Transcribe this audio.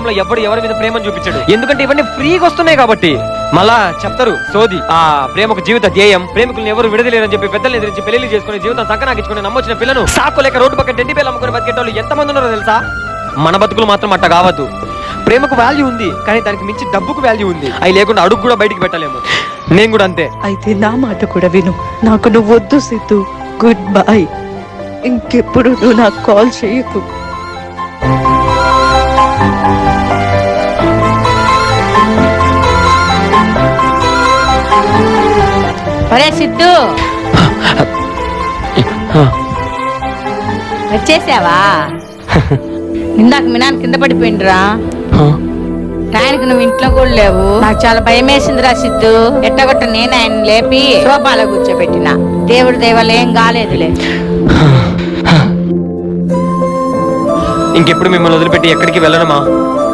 లోకంలో ఎవరి మీద ప్రేమను చూపించాడు. ఎందుకంటే ఇవన్నీ ఫ్రీగా వస్తున్నాయి కాబట్టి. మళ్ళా చెప్తారు సోది, ఆ ప్రేమకు జీవిత ధ్యేయం, ప్రేమికులను ఎవరు విడదలేరని చెప్పి పెద్దలు ఎదిరించి పెళ్లి చేసుకుని జీవితం సంకనాగించుకుని నమ్మొచ్చిన పిల్లను సాకోలేక రోడ్డు పక్కన టెండి పేలు అమ్ముకుని బతికేటోళ్ళు ఎంతమంది ఉన్నారో తెలుసా? మన బతుకులు మాత్రం అట్ట కావద్దు. ప్రేమకు వాల్యూ ఉంది, కానీ దానికి మించి డబ్బుకు వాల్యూ ఉంది. అవి లేకుండా అడుగు కూడా బయటికి పెట్టలేము. నేను కూడా అంతే. అయితే నా మాట కూడా విను. నాకు నువ్వు వద్దు సిద్ధు. Good bye. ఇంకెప్పుడు నువ్వు నాకు కాల్ చేయకు. ఒరే సిద్ధు, వచ్చేసావా? ఇందాక మీ నాన్న కింద పడిపోయిండ్రా. ఆయనకు నువ్వు ఇంట్లో కూడా లేవు. నాకు చాలా భయం వేసిందిరా సిద్ధు. ఎట్టగొట్ట నేను ఆయన లేపి సోఫాలో కూర్చోబెట్టిన. దేవుడి దయవల్ల ఏం కాలేదులే. ఇంకెప్పుడు మిమ్మల్ని వదిలిపెట్టి ఎక్కడికి వెళ్ళనమ్మా.